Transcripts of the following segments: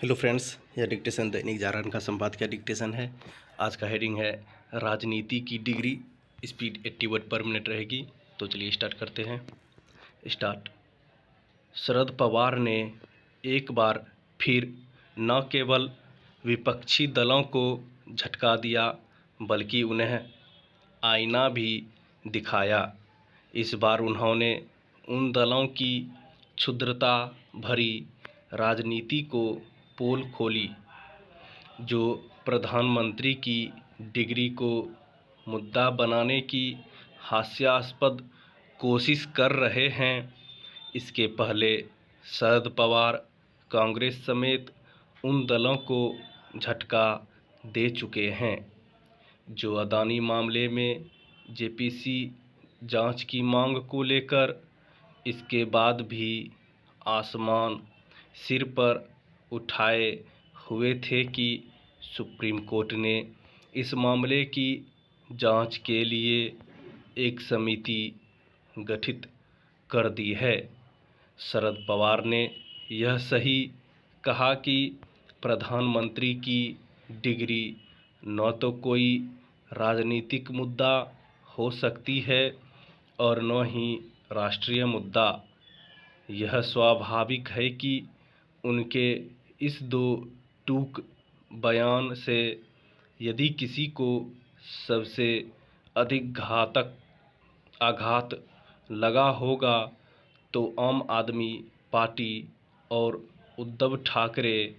Hello friends, यह dictation Dainik Jagran का संपादकीय डिक्टेशन है। आज का हेडिंग है राजनीति की डिग्री, स्पीड 80 वर्ड पर मिनट रहेगी। तो चलिए स्टार्ट करते हैं। स्टार्ट। शरद पवार ने एक बार फिर न केवल विपक्षी दलों को झटका दिया बल्कि उन्हें आईना भी दिखाया। इस बार उन्होंने उन दलों की क्षुद्रता भरी राजनीति को पोल खोली जो प्रधानमंत्री की डिग्री को मुद्दा बनाने की हास्यास्पद कोशिश कर रहे हैं। इसके पहले शरद पवार कांग्रेस समेत उन दलों को झटका दे चुके हैं जो अदानी मामले में जेपीसी जांच की मांग को लेकर इसके बाद भी आसमान सिर पर उठाए हुए थे कि सुप्रीम कोर्ट ने इस मामले की जांच के लिए एक समिति गठित कर दी है। शरद पवार ने यह सही कहा कि प्रधानमंत्री की डिग्री न तो कोई राजनीतिक मुद्दा हो सकती है और न ही राष्ट्रीय मुद्दा। यह स्वाभाविक है कि उनके इस दो टूक बयान से यदि किसी को सबसे अधिक आघात लगा होगा तो आम आदमी पार्टी और उद्धव ठाकरे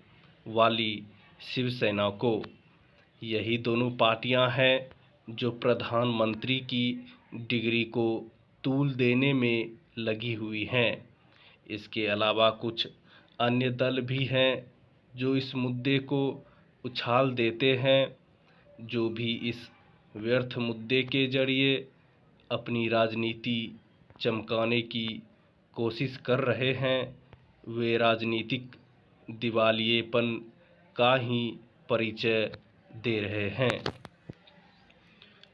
वाली शिवसेना को। यही दोनों पार्टियां हैं जो प्रधानमंत्री की डिग्री को तूल देने में लगी हुई हैं। इसके अलावा कुछ अन्य दल भी हैं जो इस मुद्दे को उछाल देते हैं, जो भी इस व्यर्थ मुद्दे के जरिए अपनी राजनीति चमकाने की कोशिश कर रहे हैं। वे राजनीतिक दिवालियेपन का ही परिचय दे रहे हैं।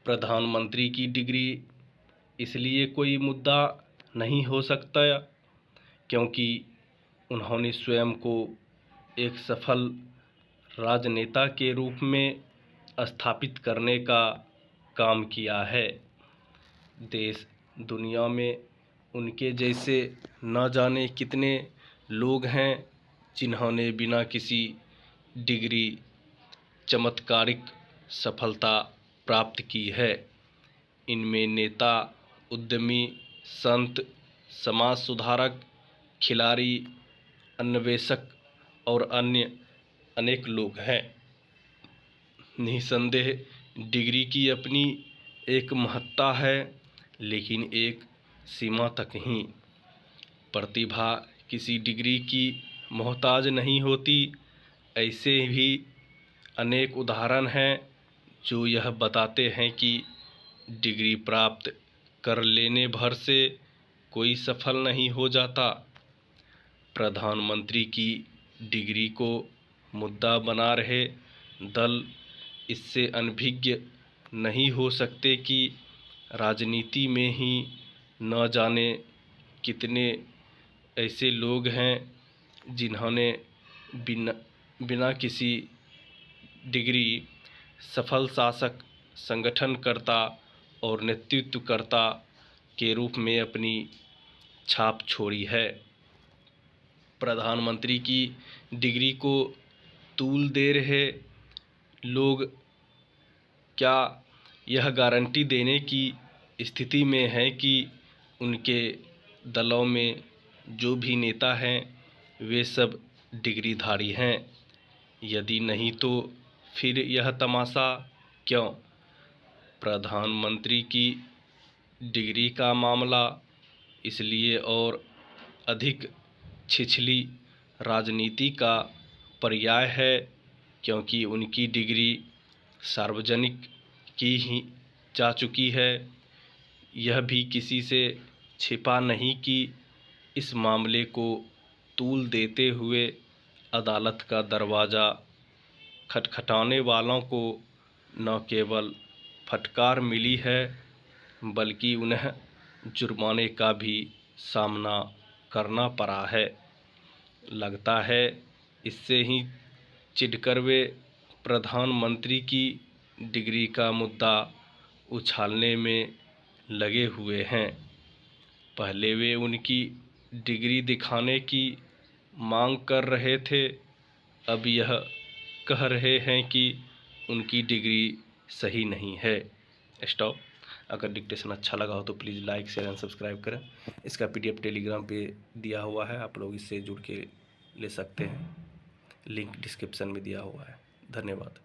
प्रधानमंत्री की डिग्री इसलिए कोई मुद्दा नहीं हो सकता क्योंकि उन्होंने स्वयं को एक सफल राजनेता के रूप में स्थापित करने का काम किया है। देश दुनिया में उनके जैसे न जाने कितने लोग हैं जिन्होंने बिना किसी डिग्री चमत्कारिक सफलता प्राप्त की है। इनमें नेता, उद्यमी, संत, समाज सुधारक, खिलाड़ी, अन्वेषक और अन्य अनेक लोग हैं। निसंदेह डिग्री की अपनी एक महत्ता है, लेकिन एक सीमा तक ही। प्रतिभा किसी डिग्री की मोहताज नहीं होती। ऐसे भी अनेक उदाहरण हैं जो यह बताते हैं कि डिग्री प्राप्त कर लेने भर से कोई सफल नहीं हो जाता। प्रधानमंत्री की डिग्री को मुद्दा बना रहे दल इससे अनभिज्ञ नहीं हो सकते कि राजनीति में ही न जाने कितने ऐसे लोग हैं जिन्होंने बिना किसी डिग्री सफल शासक, संगठनकर्ता और नेतृत्वकर्ता के रूप में अपनी छाप छोड़ी है। प्रधानमंत्री की डिग्री को तूल दे रहे लोग क्या यह गारंटी देने की स्थिति में हैं कि उनके दलों में जो भी नेता हैं वे सब डिग्रीधारी हैं? यदि नहीं तो फिर यह तमाशा क्यों? प्रधानमंत्री की डिग्री का मामला इसलिए और अधिक छिछली राजनीति का पर्याय है क्योंकि उनकी डिग्री सार्वजनिक की ही जा चुकी है। यह भी किसी से छिपा नहीं कि इस मामले को तूल देते हुए अदालत का दरवाज़ा खटखटाने वालों को न केवल फटकार मिली है बल्कि उन्हें जुर्माने का भी सामना करना पड़ा है। लगता है इससे ही चिढ़कर वे प्रधानमंत्री की डिग्री का मुद्दा उछालने में लगे हुए हैं। पहले वे उनकी डिग्री दिखाने की मांग कर रहे थे, अब यह कह रहे हैं कि उनकी डिग्री सही नहीं है। स्टॉप। अगर डिक्टेशन अच्छा लगा हो तो please like share and subscribe करें। इसका PDF टेलीग्राम पे दिया हुआ है, आप लोग इससे जुड़ के ले सकते हैं। लिंक डिस्क्रिप्शन में दिया हुआ है। धन्यवाद।